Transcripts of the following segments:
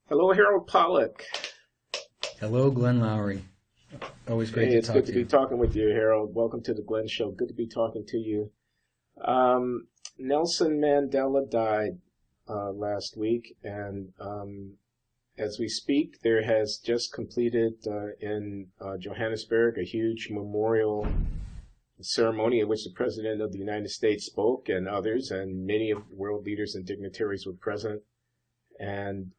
Hello, Harold Pollack. Hello, Glenn Loury. Always great Hey, to it's talk good to to be you. talking with you, Harold. Welcome to the Glenn Show. Good to be talking to you. Nelson Mandela died last week, and as we speak, there has just completed in Johannesburg a huge memorial ceremony in which the President of the United States spoke, and others, and many of world leaders and dignitaries were present. And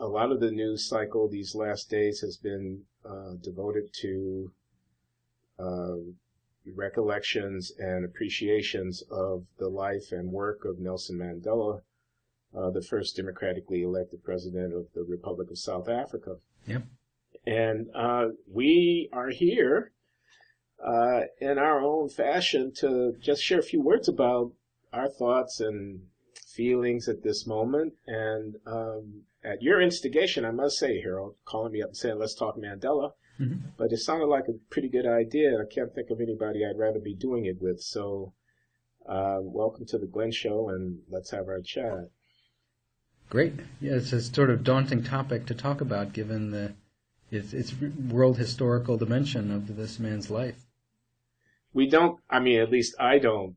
a lot of the news cycle these last days has been devoted to uh, recollections and appreciations of the life and work of Nelson Mandela, the first democratically elected president of the Republic of South Africa. Yep. And we are here in our own fashion to just share a few words about our thoughts and feelings at this moment. And at your instigation, I must say, Harold, calling me up and saying, let's talk Mandela. Hmm. But it sounded like a pretty good idea. I can't think of anybody I'd rather be doing it with. So welcome to the Glenn Show, and let's have our chat. Great. Yeah, it's a sort of daunting topic to talk about given its world historical dimension of this man's life. We don't, I mean, at least I don't,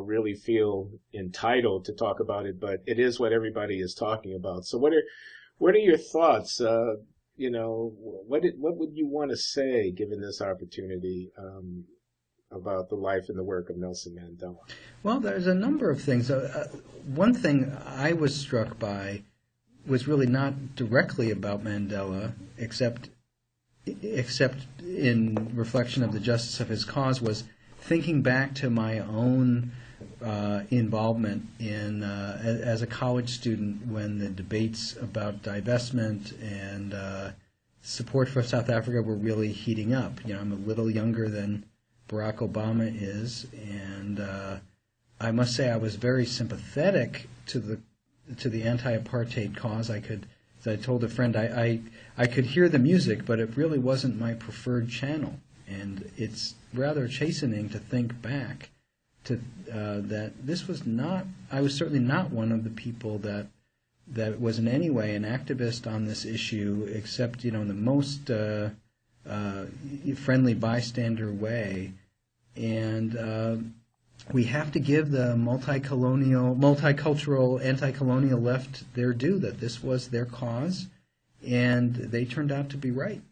really feel entitled to talk about it, but it is what everybody is talking about. So what are your thoughts? What would you want to say, given this opportunity, about the life and the work of Nelson Mandela? Well, there's a number of things. One thing I was struck by was really not directly about Mandela, except in reflection of the justice of his cause, was thinking back to my own involvement in as a college student when the debates about divestment and support for South Africa were really heating up. I'm a little younger than Barack Obama is, and I must say I was very sympathetic to the anti-apartheid cause. As I told a friend, I could hear the music, but it really wasn't my preferred channel. And it's rather chastening to think back to that this was not. I was certainly not one of the people that was in any way an activist on this issue, except in the most friendly bystander way. And we have to give the multicultural, anti-colonial left their due, that this was their cause, and they turned out to be right.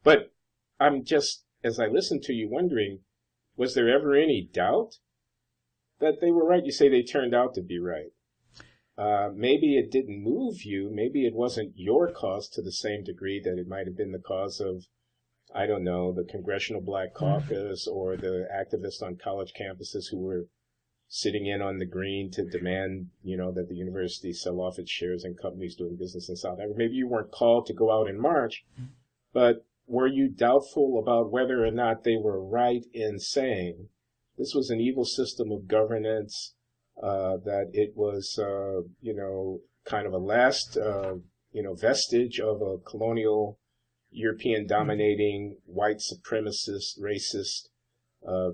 But I'm just, as I listen to you, wondering, was there ever any doubt that they were right? You say they turned out to be right. Maybe it didn't move you. Maybe it wasn't your cause to the same degree that it might have been the cause of, I don't know, the Congressional Black Caucus or the activists on college campuses who were sitting in on the green to demand, that the university sell off its shares in companies doing business in South Africa. Maybe you weren't called to go out in March, but were you doubtful about whether or not they were right in saying this was an evil system of governance, that it was, kind of a last, vestige of a colonial European dominating white supremacist, racist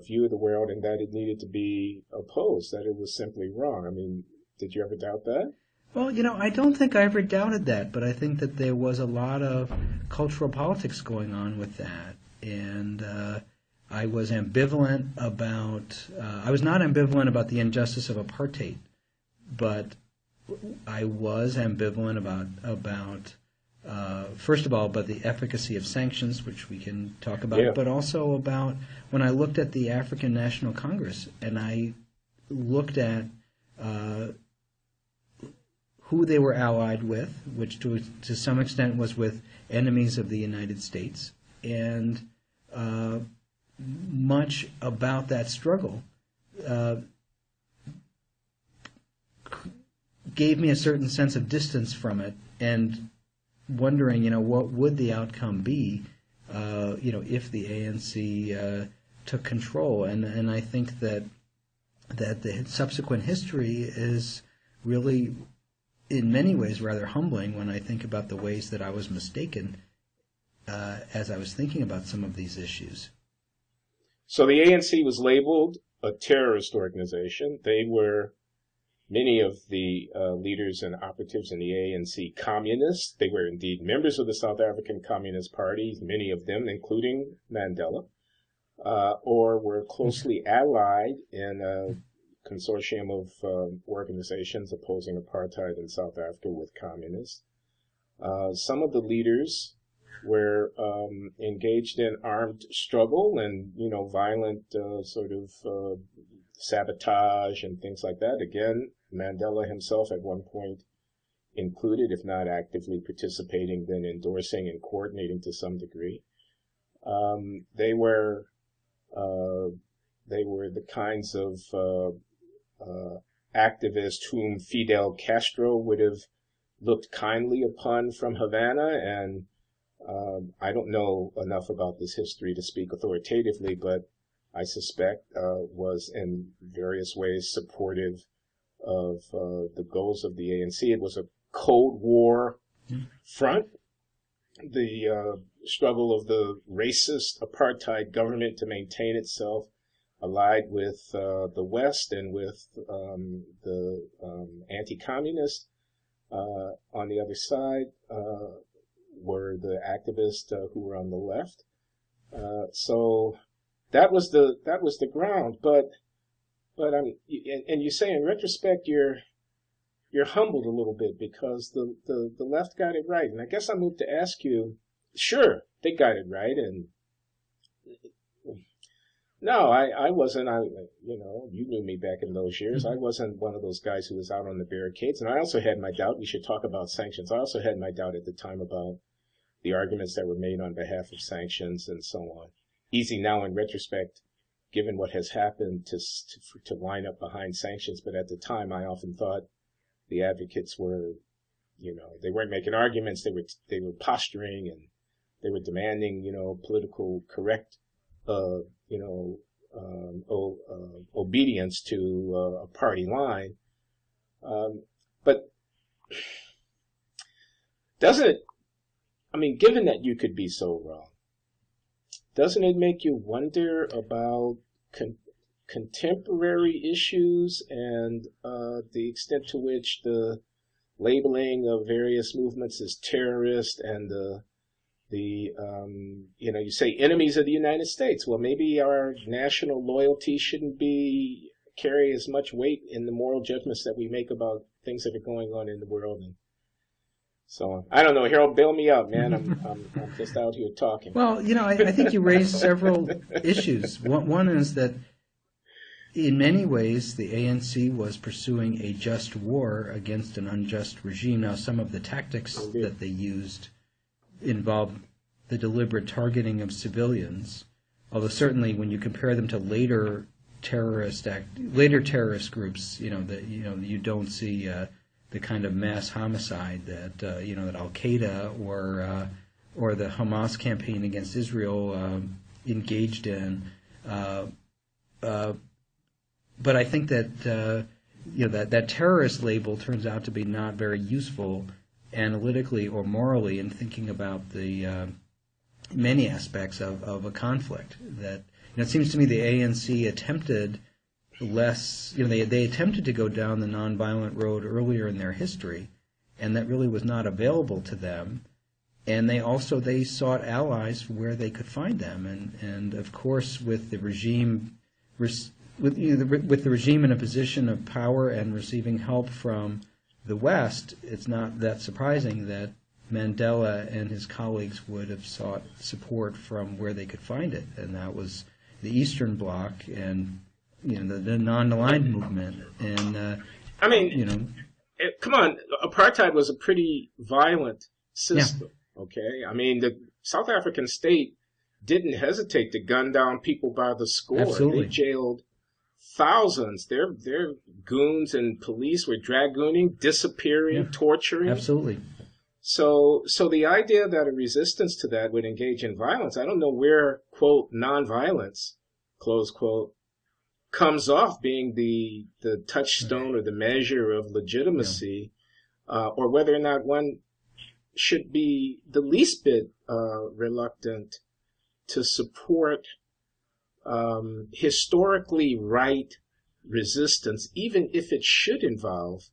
view of the world, and that it needed to be opposed, that it was simply wrong? I mean, did you ever doubt that? Well, I don't think I ever doubted that, but I think that there was a lot of cultural politics going on with that. And I was ambivalent about, I was not ambivalent about the injustice of apartheid, but I was ambivalent about first of all, about the efficacy of sanctions, which we can talk about, Yeah. but also about when I looked at the African National Congress and I looked at who they were allied with, which to some extent was with enemies of the United States, and much about that struggle gave me a certain sense of distance from it, and wondering, what would the outcome be, if the ANC took control, and I think that the subsequent history is really, in many ways, rather humbling when I think about the ways that I was mistaken as I was thinking about some of these issues. So the ANC was labeled a terrorist organization. They were many of the leaders and operatives in the ANC communists. They were indeed members of the South African Communist Party, many of them, including Mandela, or were closely allied in a consortium of organizations opposing apartheid in South Africa with communists. Some of the leaders were engaged in armed struggle and, violent sort of sabotage and things like that. Again, Mandela himself at one point included, if not actively participating, then endorsing and coordinating to some degree. They were the kinds of activists whom Fidel Castro would have looked kindly upon from Havana, and I don't know enough about this history to speak authoritatively, but I suspect was in various ways supportive of the goals of the ANC. It was a Cold War front. The struggle of the racist apartheid government to maintain itself allied with the West and with the anti-communists. On the other side were the activists who were on the left. So that was the ground. But and you say in retrospect you're humbled a little bit because the left got it right. And I guess I moved to ask you, sure, they got it right, and no, I wasn't. You knew me back in those years. I wasn't one of those guys who was out on the barricades. And I also had my doubt. We should talk about sanctions. I also had my doubt at the time about the arguments that were made on behalf of sanctions and so on. Easy now in retrospect, given what has happened, to line up behind sanctions. But at the time, I often thought the advocates were, they weren't making arguments. They were posturing, and they were demanding, political correct obedience to a party line. But given that you could be so wrong, doesn't it make you wonder about contemporary issues and the extent to which the labeling of various movements as terrorist and you say enemies of the United States. Well, maybe our national loyalty shouldn't carry as much weight in the moral judgments that we make about things that are going on in the world and so on. I don't know, Harold, bail me out, man. I'm just out here talking. Well, I think you raised several issues. One is that in many ways the ANC was pursuing a just war against an unjust regime. Now, some of the tactics that they used involved the deliberate targeting of civilians, although certainly when you compare them to later terrorist groups, you don't see the kind of mass homicide that that Al Qaeda or the Hamas campaign against Israel engaged in. But I think that that terrorist label turns out to be not very useful analytically or morally in thinking about the many aspects of a conflict. That it seems to me the ANC attempted less. They attempted to go down the nonviolent road earlier in their history, and that really was not available to them. And they sought allies where they could find them, and of course with the regime. With the regime in a position of power and receiving help from the West, it's not that surprising that Mandela and his colleagues would have sought support from where they could find it, and that was the Eastern Bloc and the non-aligned movement. And come on, apartheid was a pretty violent system. Yeah. Okay, the South African state didn't hesitate to gun down people by the score. Absolutely. They jailed thousands. Their goons and police were dragooning, disappearing, torturing. Absolutely. So the idea that a resistance to that would engage in violence, I don't know where, quote, nonviolence, close quote, comes off being the touchstone or the measure of legitimacy, or whether or not one should be the least bit reluctant to support historically right resistance, even if it should involve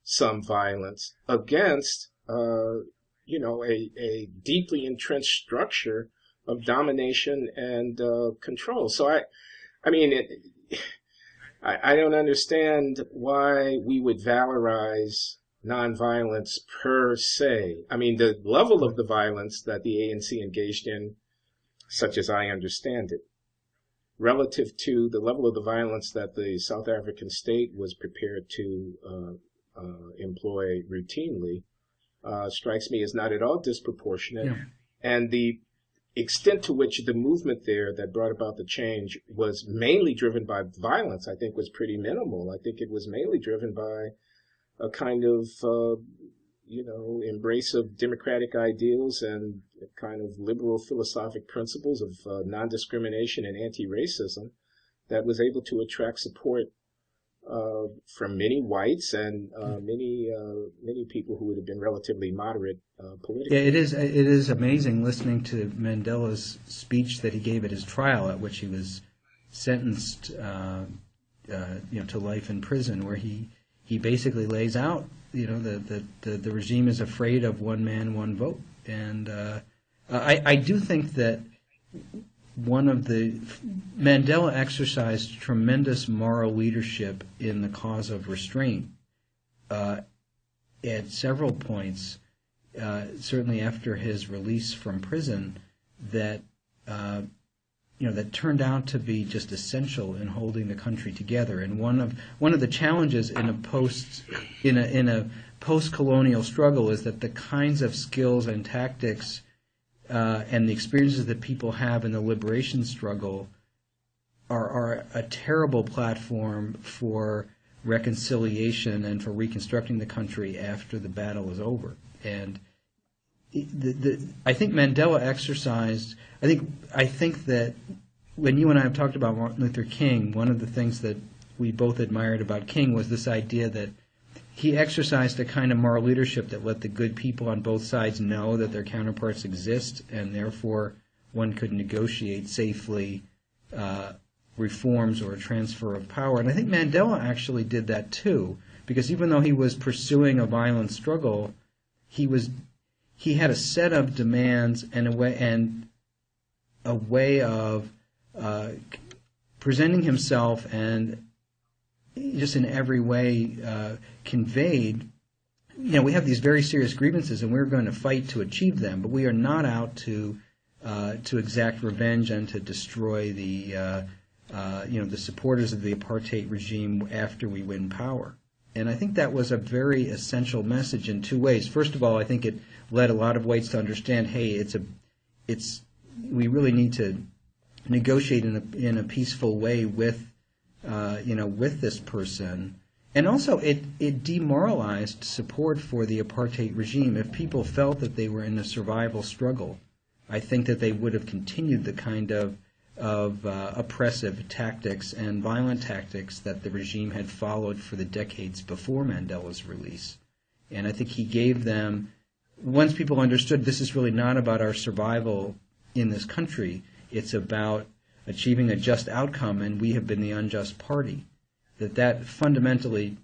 some violence against, a deeply entrenched structure of domination and control. So I mean, I don't understand why we would valorize nonviolence per se. I mean, the level of the violence that the ANC engaged in, such as I understand it, relative to the level of the violence that the South African state was prepared to employ routinely, strikes me as not at all disproportionate. Yeah. And the extent to which the movement there that brought about the change was mainly driven by violence, I think, was pretty minimal. I think it was mainly driven by a kind of, embrace of democratic ideals and kind of liberal philosophic principles of non-discrimination and anti-racism that was able to attract support from many whites and many people who would have been relatively moderate politically. Yeah, it is amazing listening to Mandela's speech that he gave at his trial, at which he was sentenced to life in prison, where he basically lays out the regime is afraid of one man, one vote, and I do think that Mandela exercised tremendous moral leadership in the cause of restraint at several points, certainly after his release from prison, that that turned out to be just essential in holding the country together. And one of the challenges in a post-colonial struggle is that the kinds of skills and tactics and the experiences that people have in the liberation struggle are a terrible platform for reconciliation and for reconstructing the country after the battle is over. And I think Mandela exercised. I think that when you and I have talked about Martin Luther King, one of the things that we both admired about King was this idea that he exercised a kind of moral leadership that let the good people on both sides know that their counterparts exist, and therefore one could negotiate safely reforms or a transfer of power. And I think Mandela actually did that too, because even though he was pursuing a violent struggle, he had a set of demands and a way of presenting himself, and just in every way conveyed, we have these very serious grievances and we're going to fight to achieve them, but we are not out to exact revenge and to destroy the supporters of the apartheid regime after we win power. And I think that was a very essential message in two ways. First of all, I think it led a lot of whites to understand, hey, we really need to negotiate in a peaceful way with this person. And also, it demoralized support for the apartheid regime. If people felt that they were in a survival struggle, I think that they would have continued the kind of oppressive tactics and violent tactics that the regime had followed for the decades before Mandela's release. And I think he gave them, once people understood this is really not about our survival in this country, it's about achieving a just outcome, and we have been the unjust party, that fundamentally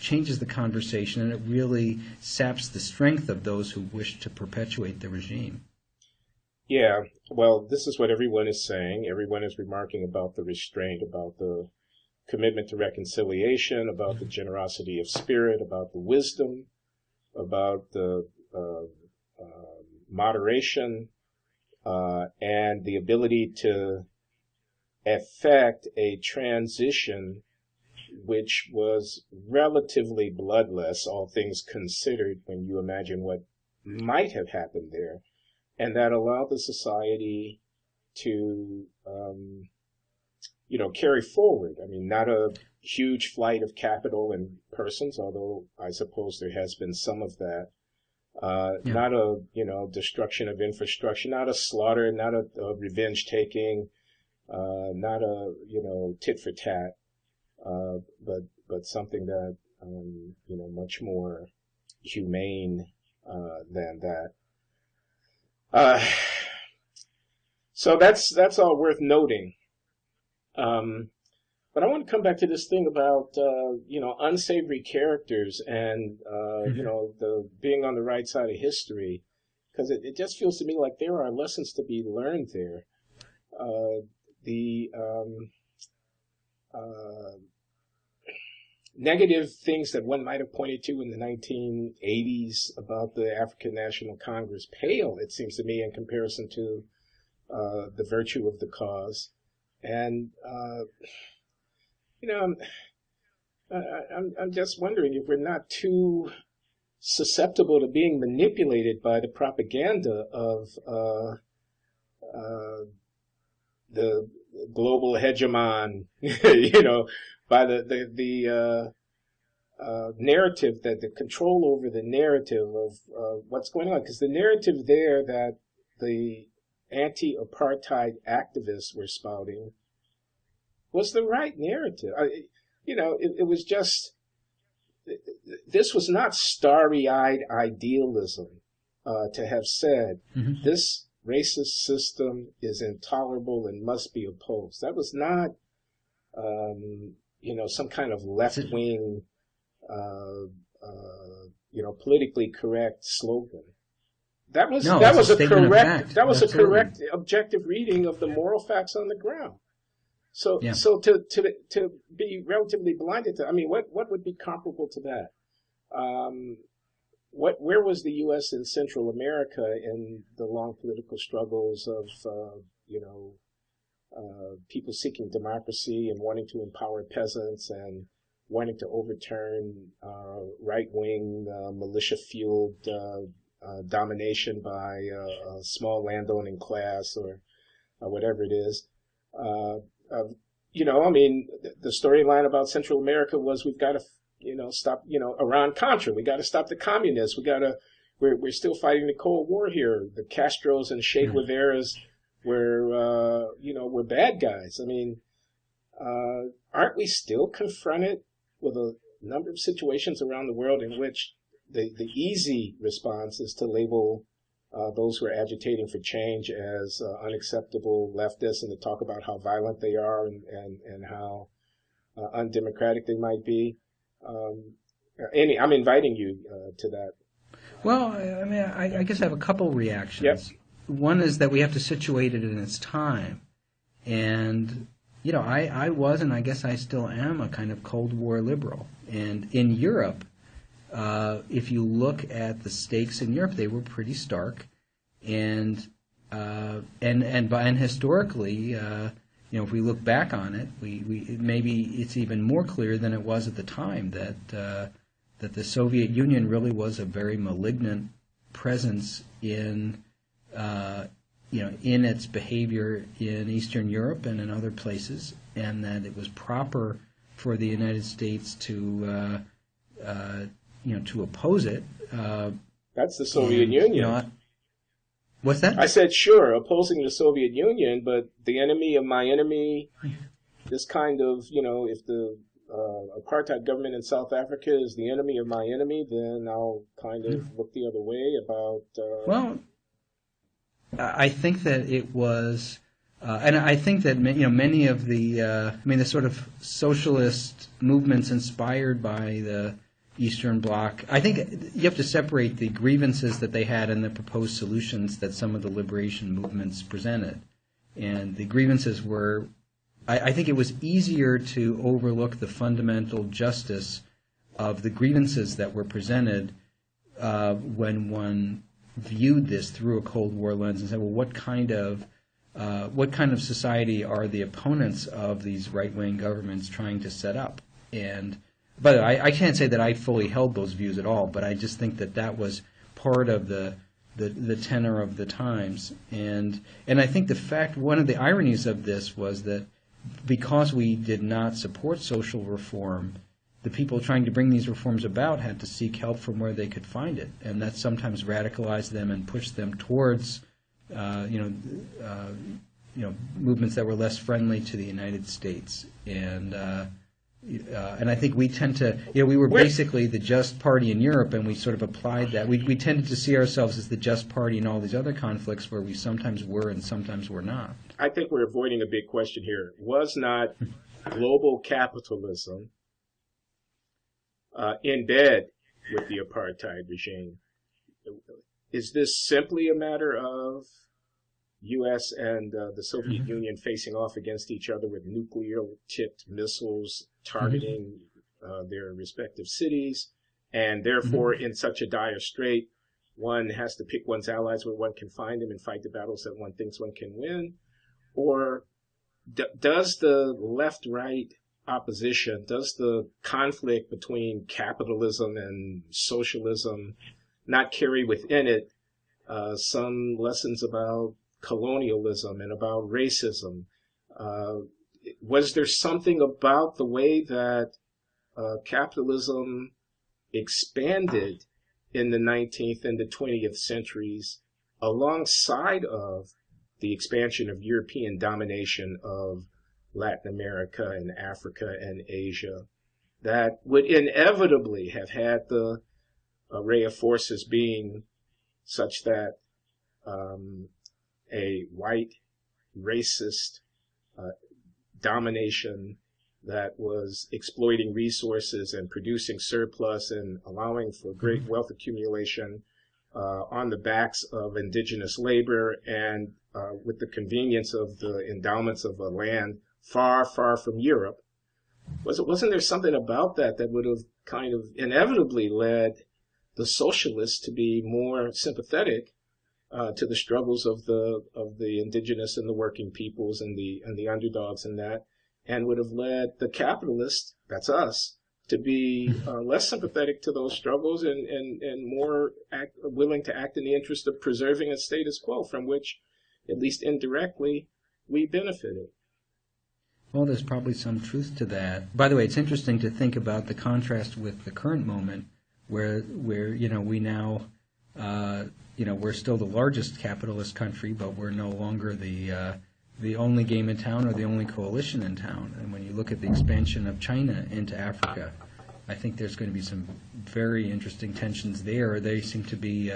changes the conversation, and it really saps the strength of those who wish to perpetuate the regime. Yeah, well, this is what everyone is saying. Everyone is remarking about the restraint, about the commitment to reconciliation, about the generosity of spirit, about the wisdom, about the moderation, and the ability to effect a transition which was relatively bloodless, all things considered, when you imagine what might have happened there, and that allowed the society to, carry forward. I mean, not a huge flight of capital and persons, although I suppose there has been some of that. Not a, destruction of infrastructure, not a slaughter, not a revenge taking, not a, tit for tat, but something that, much more humane than that. So that's all worth noting. But I want to come back to this thing about unsavory characters and the being on the right side of history, because it just feels to me like there are lessons to be learned there. The negative things that one might have pointed to in the 1980s about the African National Congress pale, it seems to me, in comparison to the virtue of the cause. And I'm just wondering if we're not too susceptible to being manipulated by the propaganda of the global hegemon, by the narrative, that the control over the narrative of what's going on. Because the narrative there that the anti-apartheid activists were spouting was the right narrative. It was just, this was not starry-eyed idealism to have said, this racist system is intolerable and must be opposed. That was not, some kind of left-wing, politically correct slogan. That was a correct objective reading of the moral facts on the ground. So to be relatively blinded to, what would be comparable to that? Where was the U.S. in Central America in the long political struggles of people seeking democracy and wanting to empower peasants and wanting to overturn right-wing militia-fueled domination by a small landowning class or whatever it is? The storyline about Central America was we've got to, stop, Iran-Contra. We got to stop the communists. We're still fighting the Cold War here. The Castros and Che Guevaras were bad guys. Aren't we still confronted with a number of situations around the world in which the easy response is to label those who are agitating for change as unacceptable leftists and to talk about how violent they are and how undemocratic they might be. I'm inviting you to that. Well, I guess I have a couple reactions. Yep. One is that we have to situate it in its time. And, I was, and I guess I still am, a kind of Cold War liberal. And in Europe, if you look at the stakes in Europe, they were pretty stark, and historically, if we look back on it, we maybe it's even more clear than it was at the time that the Soviet Union really was a very malignant presence in its behavior in Eastern Europe and in other places, and that it was proper for the United States to oppose it. That's the Soviet Union. What's that? I said, sure, opposing the Soviet Union, but the enemy of my enemy, this kind of, if the apartheid government in South Africa is the enemy of my enemy, then I'll kind of look the other way about... Well, I think that it was... and I think that many of the sort of socialist movements inspired by the Eastern Bloc, I think you have to separate the grievances that they had and the proposed solutions that some of the liberation movements presented. And the grievances were, I think it was easier to overlook the fundamental justice of the grievances that were presented when one viewed this through a Cold War lens and said, well, what kind of society are the opponents of these right-wing governments trying to set up? And but I can't say that I fully held those views at all, but I just think that was part of the tenor of the times. And I think one of the ironies of this was that because we did not support social reform, the people trying to bring these reforms about had to seek help from where they could find it, and that sometimes radicalized them and pushed them towards movements that were less friendly to the United States. And I think we tend to, we were basically the just party in Europe, and we sort of applied that. We tended to see ourselves as the just party in all these other conflicts where we sometimes were and sometimes were not. I think we're avoiding a big question here. Was not global capitalism in bed with the apartheid regime. Is this simply a matter of U.S. and the Soviet Union facing off against each other with nuclear-tipped missiles targeting their respective cities, and therefore in such a dire strait, one has to pick one's allies where one can find them and fight the battles that one thinks one can win? Or does the left-right opposition, does the conflict between capitalism and socialism not carry within it some lessons about colonialism and about racism? Was there something about the way that capitalism expanded in the 19th and the 20th centuries alongside of the expansion of European domination of Latin America and Africa and Asia that would inevitably have had the array of forces being such that a white racist domination that was exploiting resources and producing surplus and allowing for great wealth accumulation on the backs of indigenous labor and with the convenience of the endowments of a land far, far from Europe. Wasn't there something about that that would have kind of inevitably led the socialists to be more sympathetic to the struggles of the indigenous and the working peoples and the underdogs in that, and would have led the capitalists, that's us, to be less sympathetic to those struggles and more willing to act in the interest of preserving a status quo from which, at least indirectly, we benefited. Well, there's probably some truth to that. By the way, it's interesting to think about the contrast with the current moment where we now, we're still the largest capitalist country, but we're no longer the only game in town or the only coalition in town. And when you look at the expansion of China into Africa, I think there's going to be some very interesting tensions there. They seem to be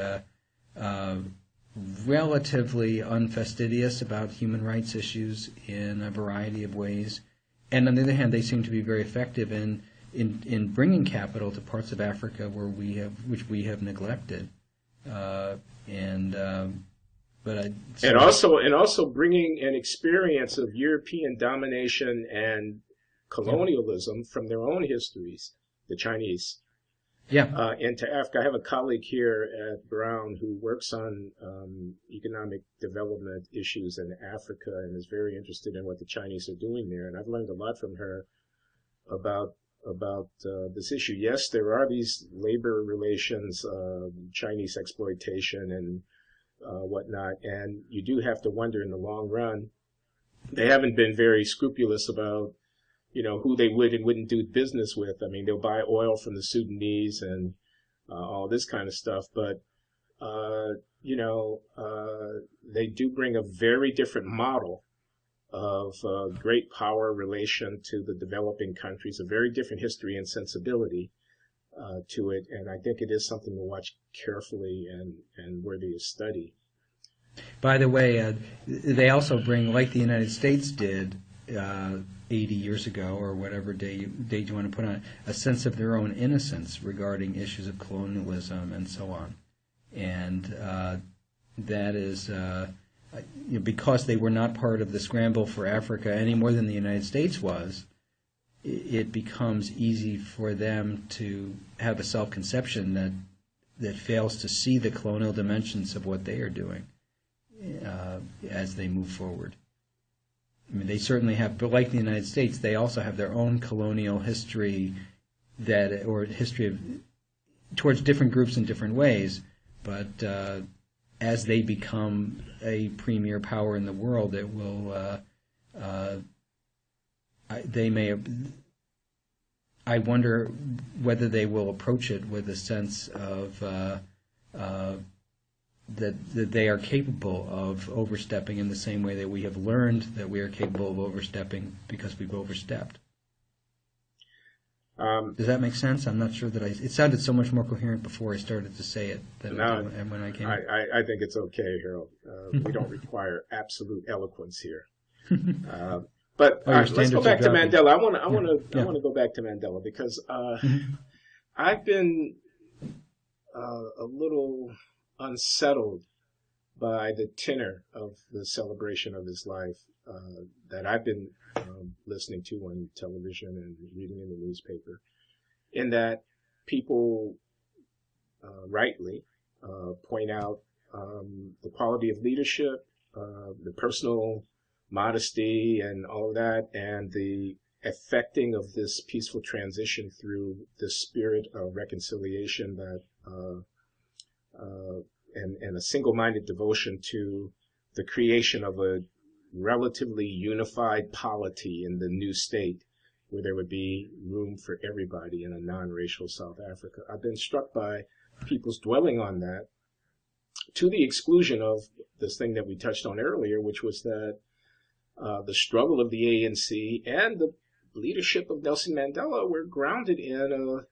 relatively unfastidious about human rights issues in a variety of ways. And on the other hand, they seem to be very effective in bringing capital to parts of Africa which we have neglected. And also bringing an experience of European domination and colonialism from their own histories, the Chinese, into Africa. I have a colleague here at Brown who works on economic development issues in Africa and is very interested in what the Chinese are doing there. And I've learned a lot from her about this issue. Yes, there are these labor relations, Chinese exploitation and whatnot, and you do have to wonder in the long run. They haven't been very scrupulous about, who they would and wouldn't do business with. I mean, they'll buy oil from the Sudanese and all this kind of stuff, but they do bring a very different model of great power relation to the developing countries, a very different history and sensibility to it, and I think it is something to watch carefully and worthy of study. By the way, they also bring, like the United States did 80 years ago, or whatever date you want to put on it, a sense of their own innocence regarding issues of colonialism and so on. And that is because they were not part of the scramble for Africa any more than the United States was, it becomes easy for them to have a self-conception that fails to see the colonial dimensions of what they are doing as they move forward. I mean, they certainly have, but like the United States, they also have their own colonial history towards different groups in different ways. But as they become a premier power in the world, it will. I wonder whether they will approach it with a sense of that they are capable of overstepping in the same way that we have learned that we are capable of overstepping because we've overstepped. Does that make sense? I'm not sure that it sounded so much more coherent before I started to say it than when I came. I think it's okay, Harold. We don't require absolute eloquence here. But Oh, your let's go standards are back to dropping. Mandela. Yeah. I want to go back to Mandela because Mhm. I've been a little unsettled by the tenor of the celebration of his life that I've been listening to on television and reading in the newspaper. In that people rightly point out the quality of leadership, the personal modesty, and all of that, and the effecting of this peaceful transition through the spirit of reconciliation that and a single-minded devotion to the creation of a relatively unified polity in the new state where there would be room for everybody in a non-racial South Africa. I've been struck by people's dwelling on that to the exclusion of this thing that we touched on earlier, which was that the struggle of the ANC and the leadership of Nelson Mandela were grounded in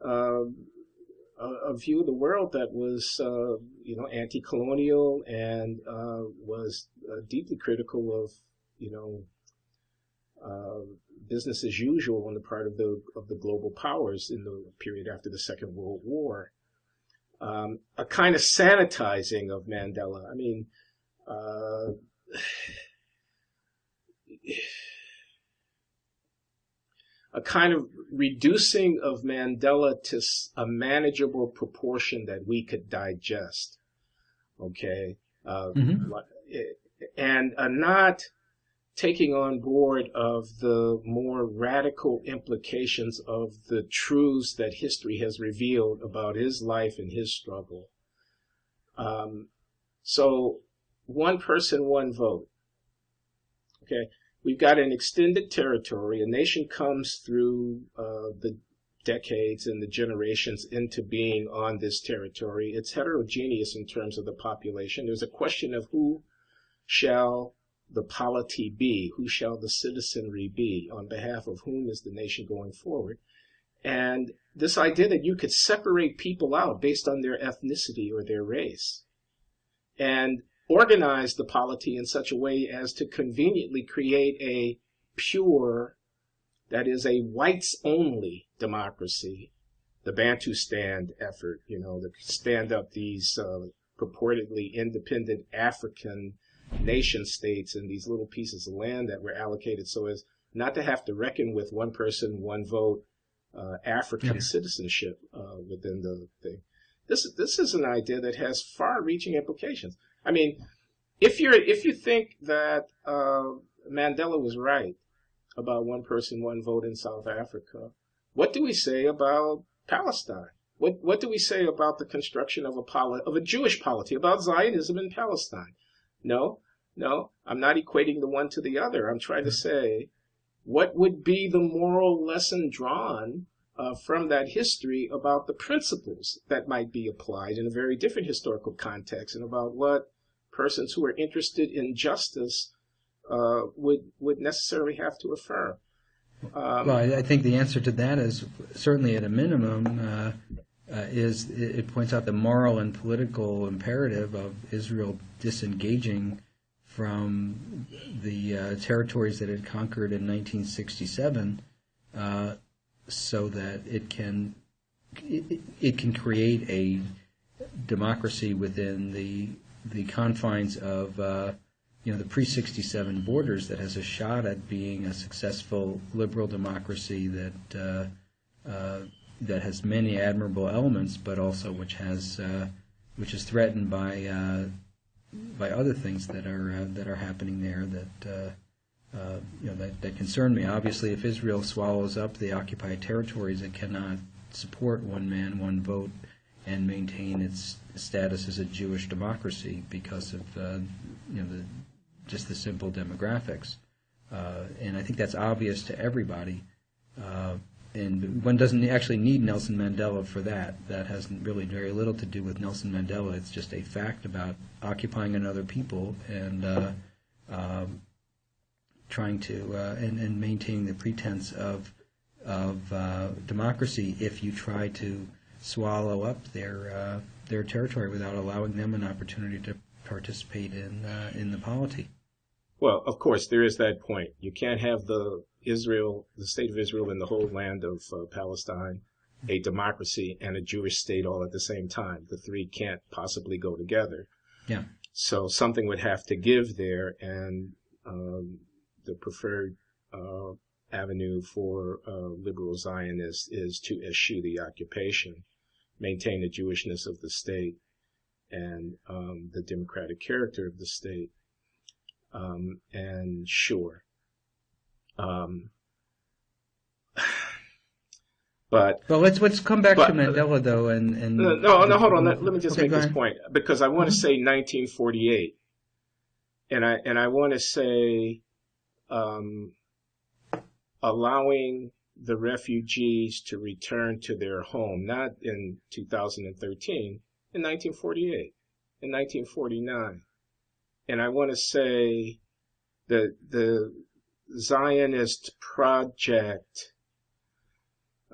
a view of the world that was, anti-colonial and was deeply critical of, business as usual on the part of the global powers in the period after the Second World War. A kind of sanitizing of Mandela. I mean, a kind of reducing of Mandela to a manageable proportion that we could digest, okay? And not taking on board of the more radical implications of the truths that history has revealed about his life and his struggle. So one person, one vote, okay? We've got an extended territory. A nation comes through the decades and the generations into being on this territory. It's heterogeneous in terms of the population. There's a question of who shall the polity be? Who shall the citizenry be? On behalf of whom is the nation going forward? And this idea that you could separate people out based on their ethnicity or their race and organize the polity in such a way as to conveniently create a pure, that is a whites-only democracy, the Bantustan effort, to stand up these purportedly independent African nation states in these little pieces of land that were allocated so as not to have to reckon with one person, one vote, African citizenship within the thing. This is an idea that has far-reaching implications. I mean, if you think that Mandela was right about one person, one vote in South Africa, what do we say about Palestine? What do we say about the construction of a Jewish polity, about Zionism in Palestine? No, I'm not equating the one to the other. I'm trying to say, what would be the moral lesson drawn from that history about the principles that might be applied in a very different historical context, and about what persons who are interested in justice would necessarily have to affirm? Well, I think the answer to that is certainly at a minimum it points out the moral and political imperative of Israel disengaging from the territories that it conquered in 1967, so that it can create a democracy within the confines of the pre-67 borders that has a shot at being a successful liberal democracy that has many admirable elements, but also which is threatened by other things that are happening there that concern me. Obviously, if Israel swallows up the occupied territories, it cannot support one man, one vote, and maintain its status as a Jewish democracy because of just the simple demographics. And I think that's obvious to everybody. And one doesn't actually need Nelson Mandela for that. That has really very little to do with Nelson Mandela. It's just a fact about occupying another people and trying to and maintaining the pretense of democracy if you try to swallow up their territory without allowing them an opportunity to participate in the polity. Well, of course, there is that point. You can't have the state of Israel, and the whole land of Palestine, a democracy, and a Jewish state all at the same time. The three can't possibly go together. Yeah. So something would have to give there, and the preferred avenue for liberal Zionists is to eschew the occupation, maintain the Jewishness of the state, and the democratic character of the state. And sure. But let's come back to Mandela though, and no, hold on. Let me just make this ahead. point, because I want to say 1948, and I want to say allowing the refugees to return to their home, not in 2013, in 1948, in 1949. And I want to say that the Zionist project,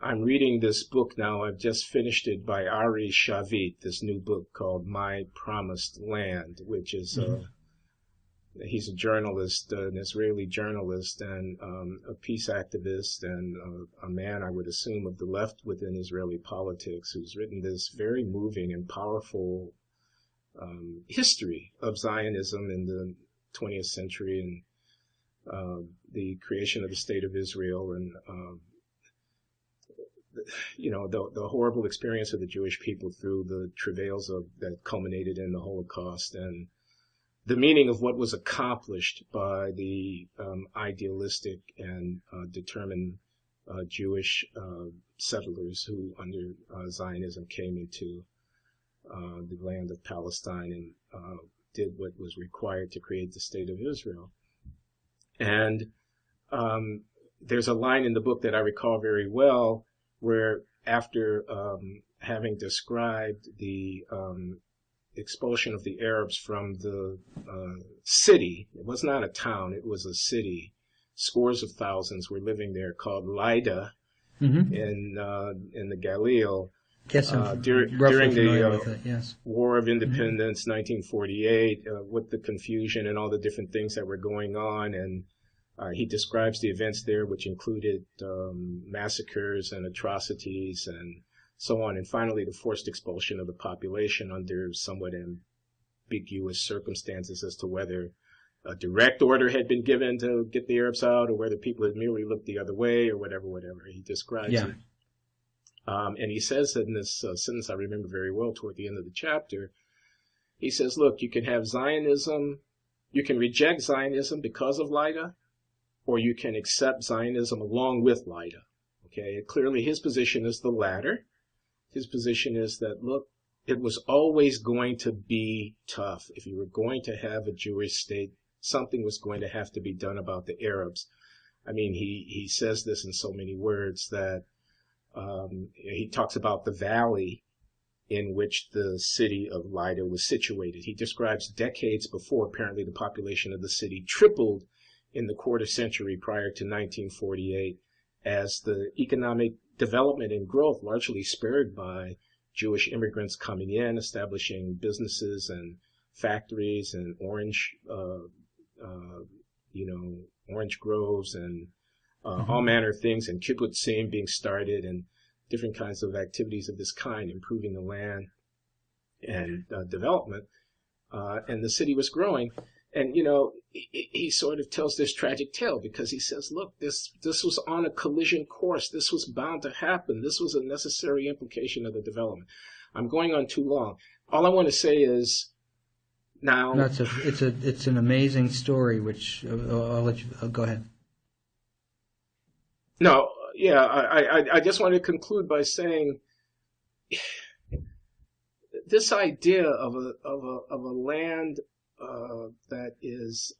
I'm reading this book now, I've just finished it, by Ari Shavit, this new book called My Promised Land, which is, he's a journalist, an Israeli journalist, and a peace activist, and a man, I would assume, of the left within Israeli politics, who's written this very moving and powerful history of Zionism in the 20th century, and the creation of the State of Israel, and the horrible experience of the Jewish people through the travails that culminated in the Holocaust, and the meaning of what was accomplished by the idealistic and determined Jewish settlers who, under Zionism, came into the land of Palestine and did what was required to create the State of Israel. And there's a line in the book that I recall very well, where after having described the expulsion of the Arabs from the city, it was not a town, it was a city, scores of thousands were living there, called Lida, in the Galil. Yes, during the yes. War of Independence, 1948, with the confusion and all the different things that were going on, and he describes the events there, which included massacres and atrocities and so on, and finally the forced expulsion of the population under somewhat ambiguous circumstances as to whether a direct order had been given to get the Arabs out, or whether people had merely looked the other way, or whatever. He describes it. And he says in this sentence I remember very well toward the end of the chapter, he says, look, you can have Zionism, you can reject Zionism because of Lida, or you can accept Zionism along with Lida. Okay, and clearly his position is the latter. His position is that, look, it was always going to be tough. If you were going to have a Jewish state, something was going to have to be done about the Arabs. I mean, he says this in so many words that he talks about the valley in which the city of Lida was situated. He describes decades before, apparently, the population of the city tripled in the quarter century prior to 1948, as the economic development and growth, largely spurred by Jewish immigrants coming in, establishing businesses and factories and orange groves and all manner of things, and kibbutzim being started, and different kinds of activities of this kind, improving the land and development. And the city was growing. And, he sort of tells this tragic tale, because he says, look, this was on a collision course. This was bound to happen. This was a necessary implication of the development. I'm going on too long. All I want to say is now... No, it's an amazing story, which I'll let you... go ahead. No, yeah, I just want to conclude by saying this idea of a land that is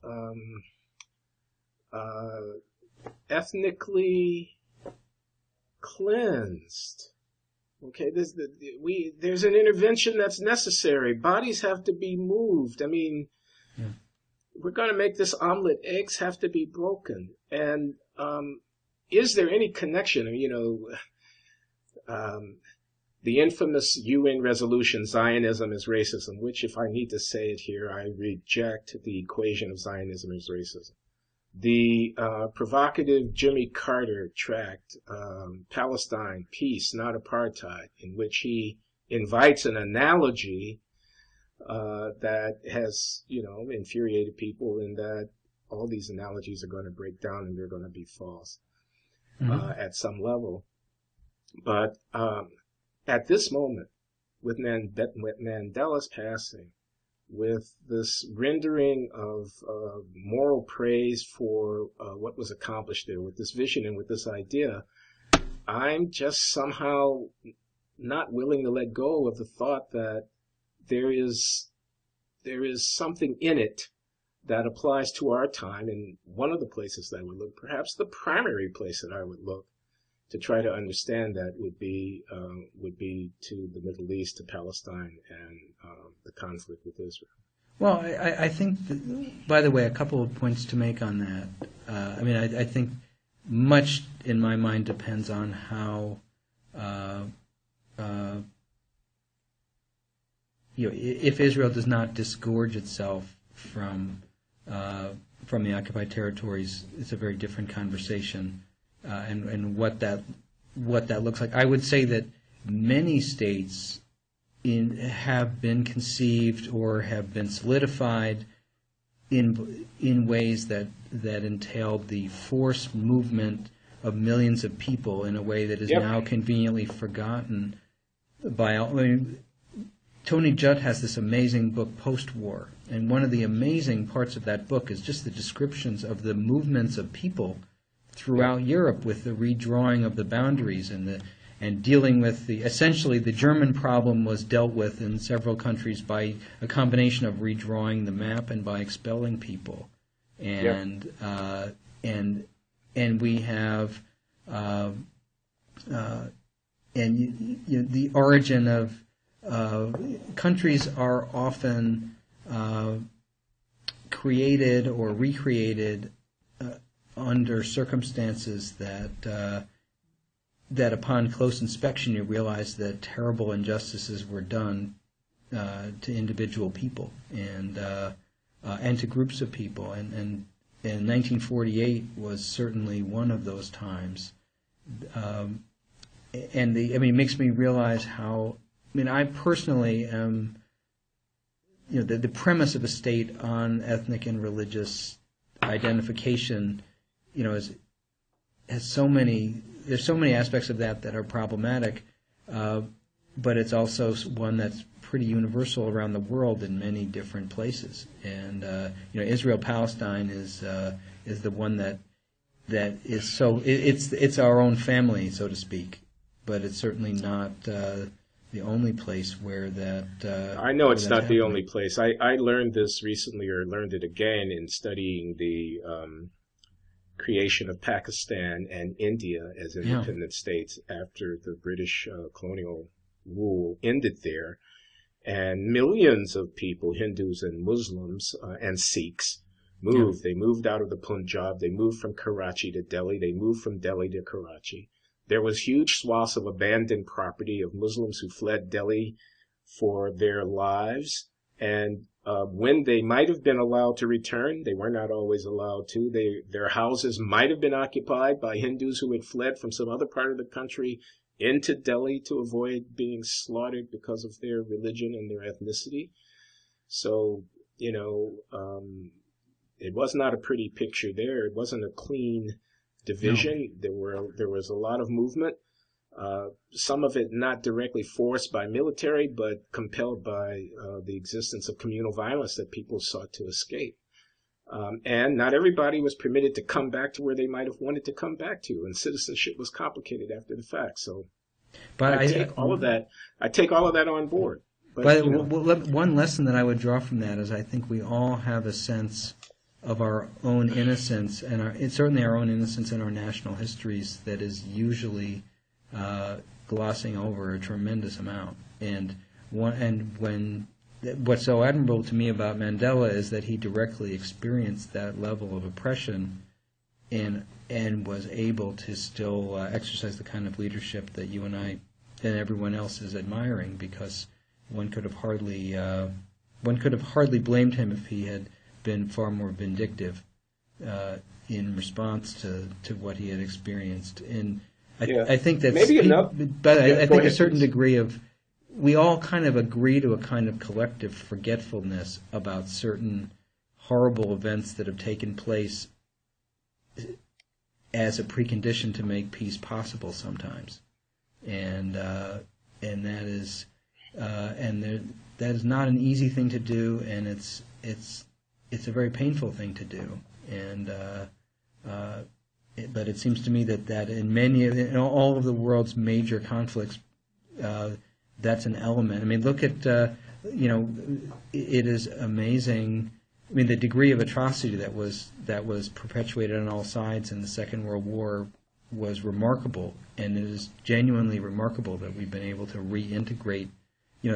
ethnically cleansed. Okay, there's an intervention that's necessary. Bodies have to be moved. I mean, we're going to make this omelet. Eggs have to be broken. And is there any connection? the infamous UN resolution, Zionism is racism, which, if I need to say it here, I reject the equation of Zionism as racism. The provocative Jimmy Carter tract, Palestine, Peace, Not Apartheid, in which he invites an analogy that has, infuriated people, in that all these analogies are going to break down and they're going to be false at some level. But at this moment, with Mandela's passing, with this rendering of moral praise for what was accomplished there, with this vision and with this idea, I'm just somehow not willing to let go of the thought that there is something in it that applies to our time. And one of the places that I would look, perhaps the primary place that I would look to try to understand that, would be to the Middle East, to Palestine, and the conflict with Israel. Well, I think that, by the way, a couple of points to make on that. I think much in my mind depends on how if Israel does not disgorge itself from the occupied territories, it's a very different conversation, and what that looks like. I would say that many states have been conceived or have been solidified in ways that entailed the forced movement of millions of people in a way that is now conveniently forgotten by all. Tony Judd has this amazing book, Post-War, and one of the amazing parts of that book is just the descriptions of the movements of people throughout Europe, with the redrawing of the boundaries and dealing with essentially the German problem was dealt with in several countries by a combination of redrawing the map and by expelling people, and we have the origin of countries are often created or recreated under circumstances that upon close inspection you realize that terrible injustices were done to individual people and to groups of people, and 1948 was certainly one of those times, and it makes me realize how. I personally am, the premise of a state on ethnic and religious identification, there's so many aspects of that are problematic, but it's also one that's pretty universal around the world in many different places. And Israel Palestine is the one that is so it's our own family, so to speak, but it's certainly not the only place where that. I know it's not the only place. I learned this recently, or learned it again, in studying the creation of Pakistan and India as independent states after the British colonial rule ended there. And millions of people, Hindus and Muslims and Sikhs, moved. They moved out of the Punjab. They moved from Karachi to Delhi. They moved from Delhi to Karachi. There was huge swaths of abandoned property of Muslims who fled Delhi for their lives. And when they might have been allowed to return, they were not always allowed to. Their houses might have been occupied by Hindus who had fled from some other part of the country into Delhi to avoid being slaughtered because of their religion and their ethnicity. So, it was not a pretty picture there. It wasn't a clean division. No. There was a lot of movement, some of it not directly forced by military, but compelled by the existence of communal violence that people sought to escape. And not everybody was permitted to come back to where they might have wanted to come back to, and citizenship was complicated after the fact. So, but I take all of that on board. But one lesson that I would draw from that is I think we all have a sense of our own innocence, and certainly our own innocence in our national histories, that is usually glossing over a tremendous amount. And what's so admirable to me about Mandela is that he directly experienced that level of oppression, and was able to still exercise the kind of leadership that you and I everyone else is admiring, because one could have hardly blamed him if he had been far more vindictive in response to what he had experienced. And I think that's maybe enough. But I think ahead, a certain please. degree of, we all kind of agree to a kind of collective forgetfulness about certain horrible events that have taken place as a precondition to make peace possible sometimes, and that is that is not an easy thing to do, and it's a very painful thing to do, and but it seems to me that in all of the world's major conflicts, that's an element. I mean, look at it is amazing. I mean, the degree of atrocity that was perpetuated on all sides in the Second World War was remarkable, and it is genuinely remarkable that we've been able to reintegrate.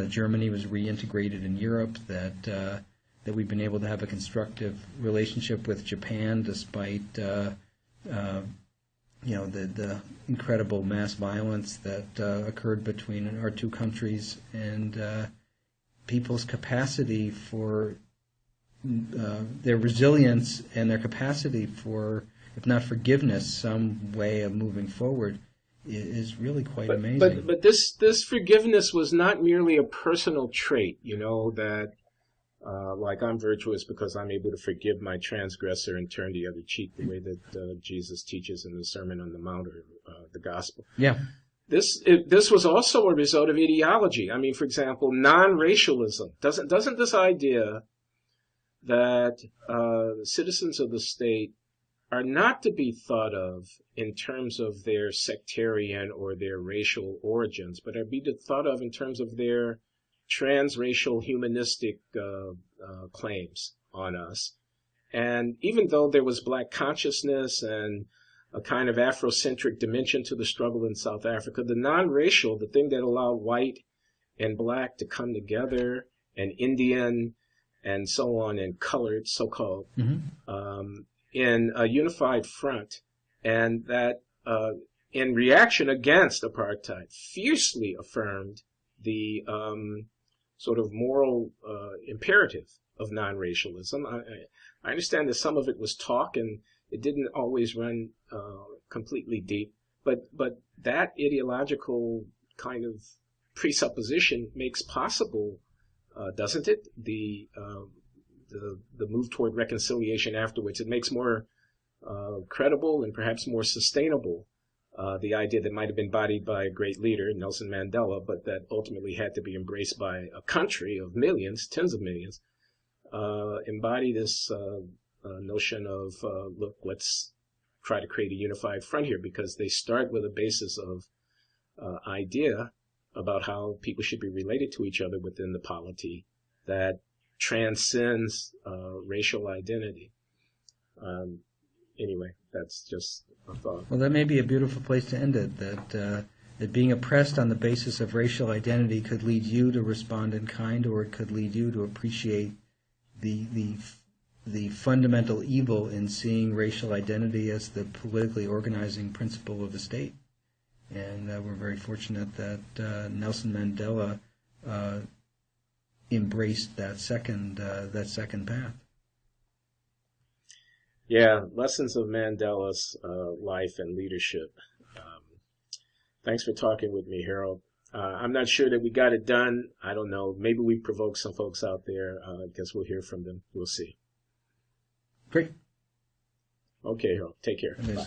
Germany was reintegrated in Europe. That we've been able to have a constructive relationship with Japan, despite the incredible mass violence that occurred between our two countries, and people's capacity for their resilience and their capacity for, if not forgiveness, some way of moving forward is really quite amazing. But this forgiveness was not merely a personal trait, that like I'm virtuous because I'm able to forgive my transgressor and turn the other cheek, the way that Jesus teaches in the Sermon on the Mount, or the Gospel. Yeah. This was also a result of ideology. I mean, for example, non-racialism. Doesn't this idea that citizens of the state are not to be thought of in terms of their sectarian or their racial origins, but are be thought of in terms of their transracial humanistic claims on us. And even though there was black consciousness and a kind of Afrocentric dimension to the struggle in South Africa, the non-racial, the thing that allowed white and black to come together, and Indian and so on, and colored, so-called, in a unified front, and that in reaction against apartheid, fiercely affirmed the sort of moral imperative of non-racialism. I understand that some of it was talk, and it didn't always run completely deep, but that ideological kind of presupposition makes possible, doesn't it, the move toward reconciliation afterwards. It makes more credible and perhaps more sustainable the idea that might have been embodied by a great leader, Nelson Mandela, but that ultimately had to be embraced by a country of millions, tens of millions, embody this notion of, look, let's try to create a unified front here, because they start with a basis of idea about how people should be related to each other within the polity that transcends racial identity. Anyway, that's just a thought. Well, that may be a beautiful place to end it, that being oppressed on the basis of racial identity could lead you to respond in kind, or it could lead you to appreciate the fundamental evil in seeing racial identity as the politically organizing principle of the state. And we're very fortunate that Nelson Mandela embraced that second path. Yeah, lessons of Mandela's life and leadership. Thanks for talking with me, Harold. I'm not sure that we got it done. I don't know. Maybe we provoked some folks out there. I guess we'll hear from them. We'll see. Great. Okay, Harold. Take care. Bye.